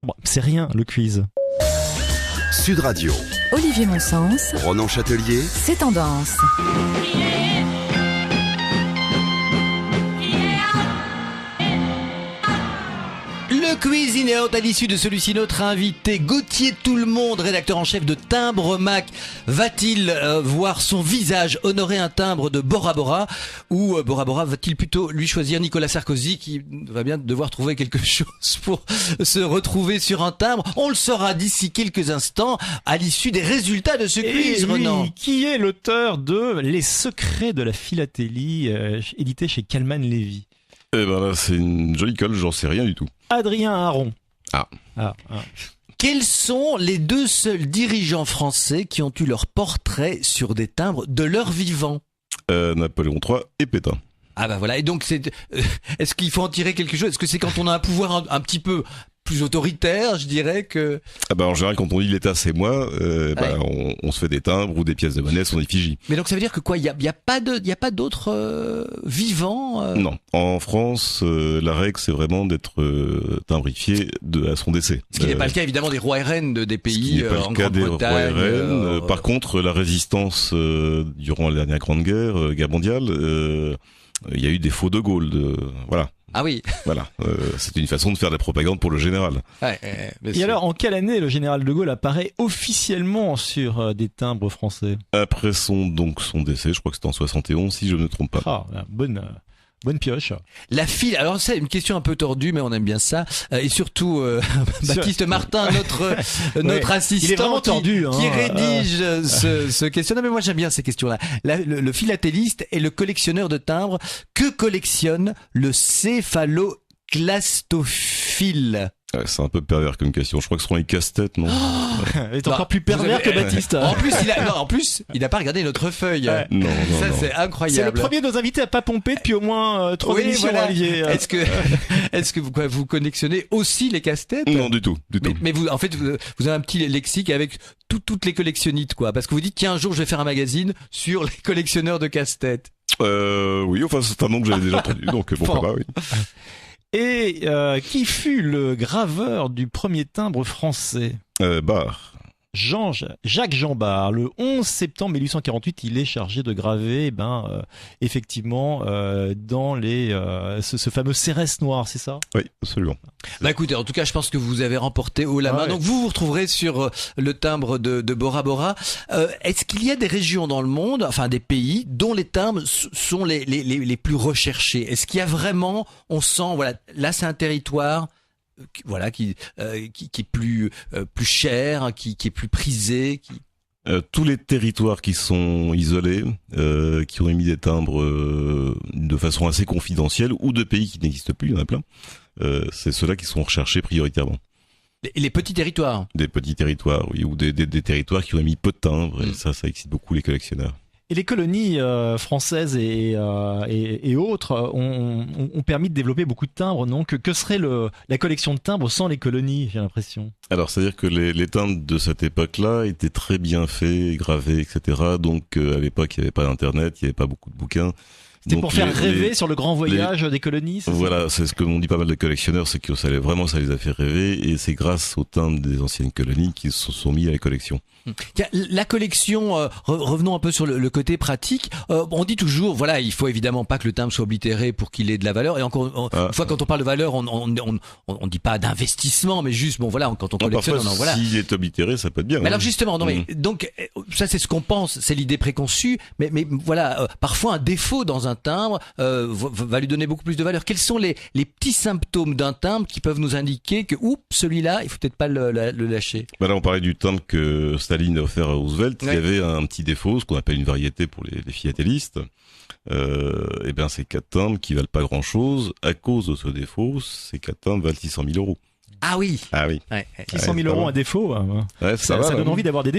Bon, c'est rien, le quiz. Sud Radio, Olivier Monsens, Ronan Châtelier, c'est tendance. Le quiz inéant à l'issue de celui-ci, notre invité Gauthier Tout-le-Monde, rédacteur en chef de Timbre Mac, va-t-il voir son visage honorer un timbre de Bora Bora, ou Bora Bora va-t-il plutôt lui choisir Nicolas Sarkozy qui va bien devoir trouver quelque chose pour se retrouver sur un timbre? On le saura d'ici quelques instants à l'issue des résultats de ce quiz, Et lui, Renan. qui est l'auteur de Les secrets de la philatélie, édité chez Calman Lévy? Eh ben là, c'est une jolie colle, j'en sais rien du tout. Adrien Aron. Ah. Quels sont les deux seuls dirigeants français qui ont eu leur portrait sur des timbres de leur vivant? Napoléon III et Pétain. Ah bah voilà, et donc est-ce qu'il faut en tirer quelque chose? Est-ce que c'est quand on a un pouvoir un petit peu plus autoritaire, je dirais que... Ah bah en général, quand on dit l'État c'est moi, on se fait des timbres ou des pièces de monnaie, son effigie. Mais donc ça veut dire que quoi? Il y a pas d'autres vivants Non, en France, la règle c'est vraiment d'être timbrifié à son décès. Ce qui n'est pas le cas évidemment des rois et reines des pays Ce qui n'est pas en le cas des rois et Grande-Bretagne. reines. Par contre, la résistance durant la dernière Grande Guerre mondiale, il y a eu des faux de Gaulle. Voilà. Ah oui. Voilà, c'est une façon de faire de la propagande pour le général. Ouais, Et alors, en quelle année le général de Gaulle apparaît officiellement sur des timbres français? Après son décès, je crois que c'était en 71 si je ne me trompe pas. Ah, bonne pioche. La file, alors c'est une question un peu tordue, mais on aime bien ça. Et surtout, Baptiste Martin, notre assistant, il est vraiment tordu, qui rédige ce questionnaire. Mais moi j'aime bien ces questions-là. Le philatéliste et le collectionneur de timbres. Que collectionne le céphaloclastophile? Ouais, c'est un peu pervers comme question. Je crois que ce seront les casse-têtes, non? Il est encore plus pervers que Baptiste. En plus, il n'a pas regardé notre feuille. Ouais. Non. C'est incroyable. C'est le premier de nos invités à pas pomper depuis au moins 3 Oui, émissions, voilà. Olivier. Est-ce que vous collectionnez aussi les casse-têtes? Non, du tout. Mais vous, en fait, vous avez un petit lexique avec toutes les collectionnites, quoi. Parce que vous dites, tiens, un jour, je vais faire un magazine sur les collectionneurs de casse-têtes. Oui, enfin, c'est un nom que j'avais déjà entendu, donc pourquoi pas, oui. Et qui fut le graveur du premier timbre français? Barre. Jacques Jean Barre. Le 11 septembre 1848, il est chargé de graver, effectivement, dans ce fameux Cérès noir, c'est ça? Oui, absolument. Bah écoutez, en tout cas, je pense que vous avez remporté haut la main. Ouais. Donc vous retrouverez sur le timbre de Bora Bora. Est-ce qu'il y a des régions dans le monde, enfin des pays, dont les timbres sont les plus recherchés? Est-ce qu'il y a vraiment, on sent, voilà, là c'est un territoire qui est plus cher, qui est plus prisé, Tous les territoires qui sont isolés, qui ont émis des timbres de façon assez confidentielle, ou de pays qui n'existent plus, il y en a plein, c'est ceux-là qui sont recherchés prioritairement. les petits territoires. Des petits territoires, oui, ou des territoires qui ont émis peu de timbres, et ça excite beaucoup les collectionneurs. Et les colonies françaises et autres ont permis de développer beaucoup de timbres, non? Que serait la collection de timbres sans les colonies, j'ai l'impression? Alors, c'est-à-dire que les timbres de cette époque-là étaient très bien faits, gravés, etc. Donc, à l'époque, il n'y avait pas d'Internet, il n'y avait pas beaucoup de bouquins. C'était Donc, pour faire rêver sur le grand voyage des colonies, c'est ça? Voilà, c'est ce que m'ont dit pas mal de collectionneurs, c'est que ça les a fait rêver, et c'est grâce aux timbres des anciennes colonies qu'ils se sont mis à la collection. Tiens, la collection, revenons un peu sur le côté pratique. On dit toujours, voilà, il faut évidemment pas que le timbre soit oblitéré pour qu'il ait de la valeur. Et encore une fois, quand on parle de valeur, on dit pas d'investissement, mais juste, bon, voilà, quand on collectionne, parfois, voilà. s'il est oblitéré, ça peut être bien. Mais alors justement, non, mais donc ça c'est ce qu'on pense, c'est l'idée préconçue. Mais voilà, parfois un défaut dans un timbre va lui donner beaucoup plus de valeur. Quels sont les petits symptômes d'un timbre qui peuvent nous indiquer que, oups, celui-là, il faut peut-être pas le lâcher? Bah là, on parlait du timbre que Staline a offert à Roosevelt. Ouais. Il y avait un petit défaut, ce qu'on appelle une variété pour les philatélistes. Eh bien, ces 4 timbres qui valent pas grand-chose. À cause de ce défaut, ces 4 timbres valent 600 000 euros. Ah oui. Ah oui. Ouais. 600 000 euros à défaut, Ouais, ça va, donne ouais. envie d'avoir des